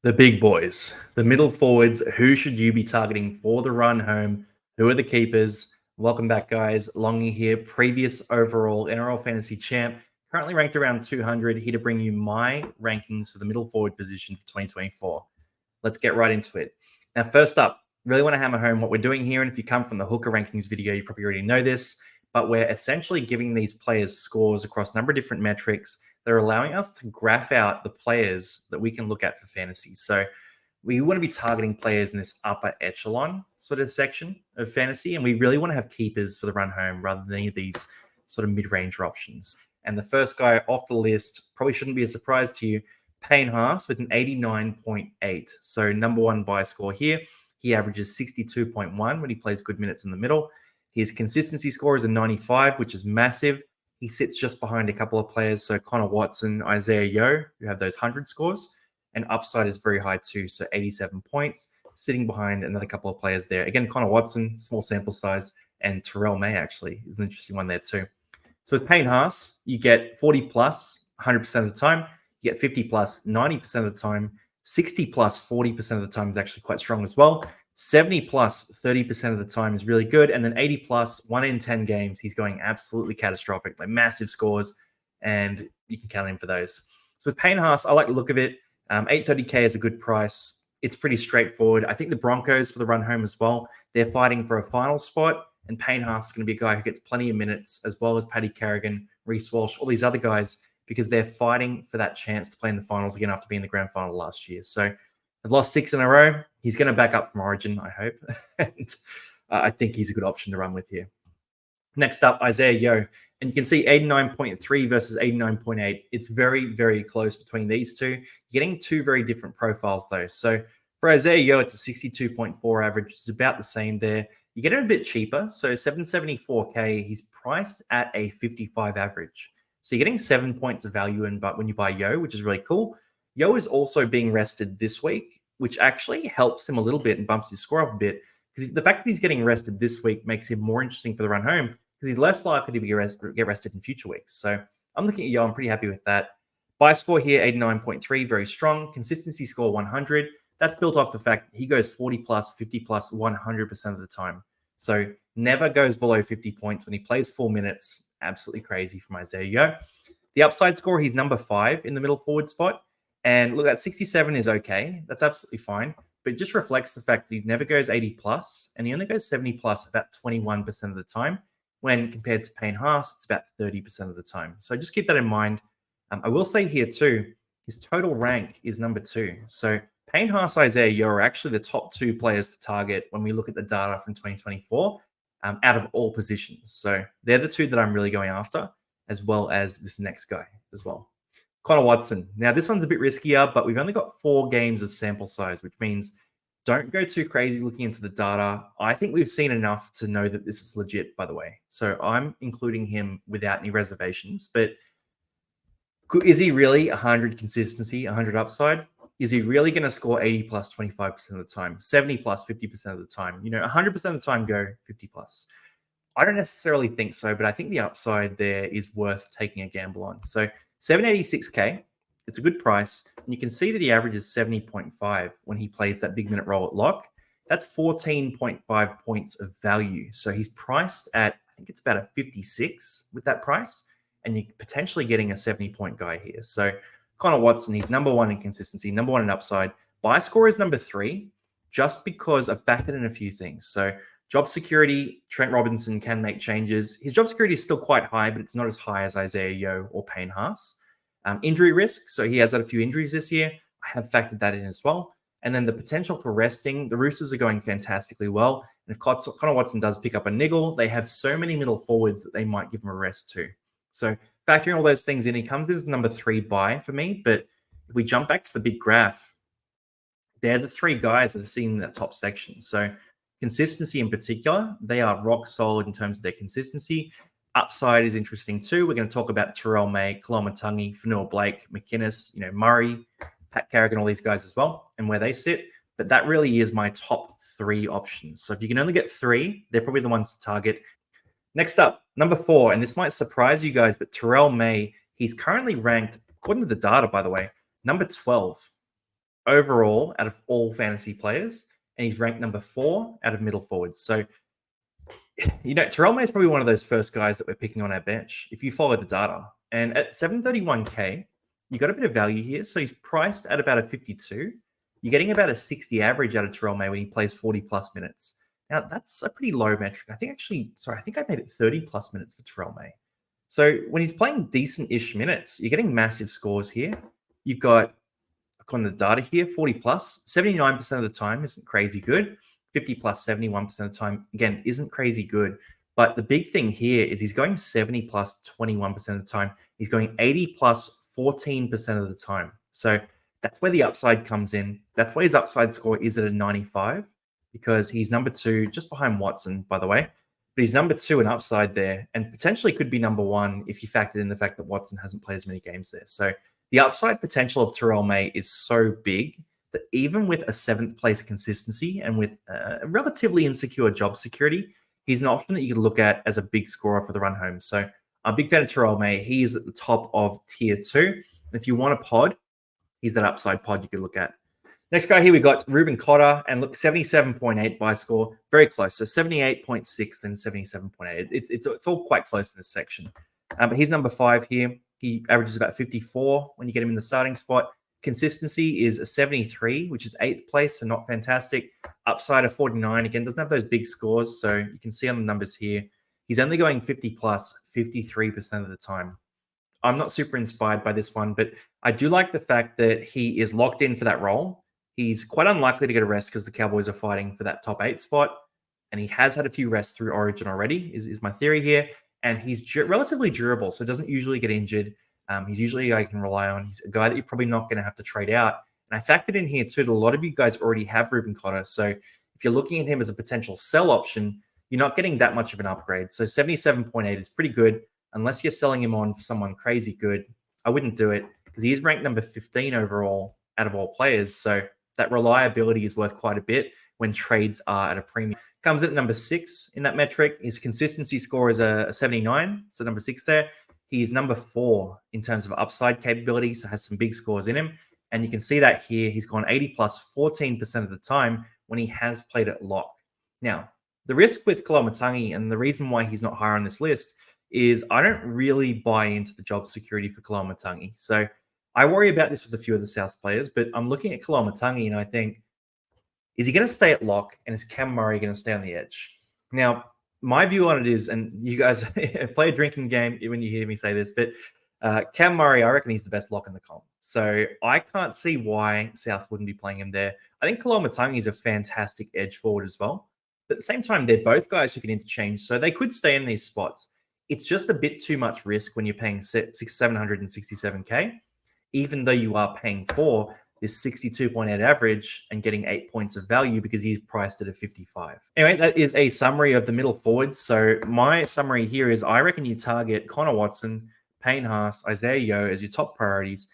The big boys, the middle forwards. Who should you be targeting for the run home? Who are the keepers? Welcome back, guys. Longy here, previous overall NRL Fantasy champ, currently ranked around 200, here to bring you my rankings for the middle forward position for 2024. Let's get right into it. Now, first up, really want to hammer home what we're doing here. And if you come from the hooker rankings video, you probably already know this, but we're essentially giving these players scores across a number of different metrics. They're allowing us to graph out the players that we can look at for fantasy. So we want to be targeting players in this upper echelon sort of section of fantasy. And we really want to have keepers for the run home rather than any of these sort of mid-range options. And the first guy off the list probably shouldn't be a surprise to you, Payne Haas with an 89.8. So number one buy score here. He averages 62.1 when he plays good minutes in the middle. His consistency score is a 95, which is massive. He sits just behind a couple of players, so Connor Watson, Isaiah Yeo, who have those 100 scores, and upside is very high too, so 87 points, sitting behind another couple of players there. Again, Connor Watson, small sample size, and Terrell May actually is an interesting one there too. So with Payne Haas, you get 40 plus 100% of the time, you get 50 plus 90% of the time, 60 plus 40% of the time is actually quite strong as well. 70 plus 30% of the time is really good. And then 80 plus 1 in 10 games, he's going absolutely catastrophic, like massive scores, and you can count on him for those. So with Payne Haas, I like the look of it. 830K is a good price. It's pretty straightforward. I think the Broncos for the run home as well, they're fighting for a final spot, and Payne Haas is going to be a guy who gets plenty of minutes, as well as Paddy Carrigan, Reece Walsh, all these other guys, because they're fighting for that chance to play in the finals again after being in the grand final last year. So they've lost 6 in a row. He's going to back up from Origin, I hope. And I think he's a good option to run with here. Next up, Isaiah Yeo. And you can see 89.3 versus 89.8. It's very, very close between these two. You're getting two very different profiles, though. So for Isaiah Yeo, it's a 62.4 average. It's about the same there. You get it a bit cheaper. So 774K, he's priced at a 55 average. So you're getting 7 points of value in, but when you buy Yeo, which is really cool. Yeo is also being rested this week, which actually helps him a little bit and bumps his score up a bit, because the fact that he's getting rested this week makes him more interesting for the run home, because he's less likely to get rested in future weeks. So I'm looking at Yeo. I'm pretty happy with that. Buy score here, 89.3, very strong. Consistency score, 100. That's built off the fact that he goes 40 plus, 50 plus, 100% of the time. So never goes below 50 points when he plays 4 minutes. Absolutely crazy from Isaiah Yeo. The upside score, he's number 5 in the middle forward spot. And look, that 67 is okay. That's absolutely fine. But it just reflects the fact that he never goes 80 plus, and he only goes 70 plus about 21% of the time, when compared to Payne Haas, it's about 30% of the time. So just keep that in mind. I will say here too, his total rank is number 2. So Payne Haas, Isaiah Yeo are actually the top 2 players to target when we look at the data from 2024 out of all positions. So they're the 2 that I'm really going after, as well as this next guy as well. Connor Watson. Now, this one's a bit riskier, but we've only got 4 games of sample size, which means don't go too crazy looking into the data. I think we've seen enough to know that this is legit, by the way. So I'm including him without any reservations. But is he really 100 consistency, 100 upside? Is he really going to score 80 plus 25% of the time, 70 plus 50% of the time? 100% of the time go 50 plus. I don't necessarily think so, but I think the upside there is worth taking a gamble on. So 786K, it's a good price. And you can see that he averages 70.5 when he plays that big minute role at lock. That's 14.5 points of value. So he's priced at, I think it's about a 56 with that price. And you're potentially getting a 70-point guy here. So Connor Watson, he's number 1 in consistency, number 1 in upside. Buy score is number 3, just because I've factored in a few things. So job security, Trent Robinson can make changes. His job security is still quite high, but it's not as high as Isaiah Yeo or Payne Haas. Injury risk, so he has had a few injuries this year. I have factored that in as well. And then the potential for resting. The Roosters are going fantastically well. And if Connor Watson does pick up a niggle, they have so many middle forwards that they might give him a rest too. So factoring all those things in, he comes in as number 3 buy for me. But if we jump back to the big graph, they're the 3 guys that have seen that top section. So consistency in particular, they are rock solid in terms of their consistency. Upside is interesting too. We're going to talk about Terrell May, Koloamatangi, Fanua Blake, McInnes, Murray, Pat Carrigan, all these guys as well, and where they sit. But that really is my top 3 options. So if you can only get 3, they're probably the ones to target. Next up, number 4, and this might surprise you guys, but Terrell May, he's currently ranked, according to the data, by the way, number 12 overall out of all fantasy players, and he's ranked number 4 out of middle forwards. So, Terrell May is probably one of those first guys that we're picking on our bench if you follow the data. And at 731K, you got a bit of value here. So he's priced at about a 52. You're getting about a 60 average out of Terrell May when he plays 40 plus minutes. Now, that's a pretty low metric. I think I made it 30 plus minutes for Terrell May. So when he's playing decent-ish minutes, you're getting massive scores here. You've got, on the data here, 40 plus, 79% of the time isn't crazy good. 50 plus, 71% of the time, again, isn't crazy good. But the big thing here is he's going 70 plus 21% of the time. He's going 80 plus 14% of the time. So that's where the upside comes in. That's why his upside score is at a 95, because he's number 2, just behind Watson, by the way. But he's number 2 in upside there, and potentially could be number 1 if you factor in the fact that Watson hasn't played as many games there. So the upside potential of Terrell May is so big that even with a 7th place consistency and with a relatively insecure job security, he's an option that you can look at as a big scorer for the run home. So I'm a big fan of Terrell May. He is at the top of tier 2. And if you want a pod, he's that upside pod you could look at. Next guy here, we got Ruben Cotter, and look, 77.8 by score, very close. So 78.6, then 77.8. It's all quite close in this section. But he's number 5 here. He averages about 54 when you get him in the starting spot. Consistency is a 73, which is 8th place, so not fantastic. Upside of 49, again, doesn't have those big scores, so you can see on the numbers here, he's only going 50 plus 53% of the time. I'm not super inspired by this one, but I do like the fact that he is locked in for that role. He's quite unlikely to get a rest because the Cowboys are fighting for that top 8 spot, and he has had a few rests through Origin already, is my theory here. And he's relatively durable, so doesn't usually get injured. He's usually a guy you can rely on. He's a guy that you're probably not going to have to trade out. And I factored in here too that a lot of you guys already have Ruben Cotter. So if you're looking at him as a potential sell option, you're not getting that much of an upgrade. So 77.8 is pretty good. Unless you're selling him on for someone crazy good, I wouldn't do it because he is ranked number 15 overall out of all players. So that reliability is worth quite a bit when trades are at a premium. Comes in at number 6 in that metric. His consistency score is a 79, so number 6 there. He's number 4 in terms of upside capability, so has some big scores in him. And you can see that here. He's gone 80 plus 14% of the time when he has played at lock. Now, the risk with Koloamatangi and the reason why he's not higher on this list is I don't really buy into the job security for Koloamatangi. So I worry about this with a few of the South players, but I'm looking at Koloamatangi and I think, is he going to stay at lock and is Cam Murray going to stay on the edge? Now, my view on it is, and you guys play a drinking game when you hear me say this, but Cam Murray, I reckon he's the best lock in the comp. So I can't see why South wouldn't be playing him there. I think Koloamatangi is a fantastic edge forward as well. But at the same time, they're both guys who can interchange, so they could stay in these spots. It's just a bit too much risk when you're paying 767K, even though you are paying for this 62.8 average and getting 8 points of value because he's priced at a 55. Anyway, that is a summary of the middle forwards. So my summary here is I reckon you target Connor Watson, Payne Haas, Isaiah Yeo as your top priorities.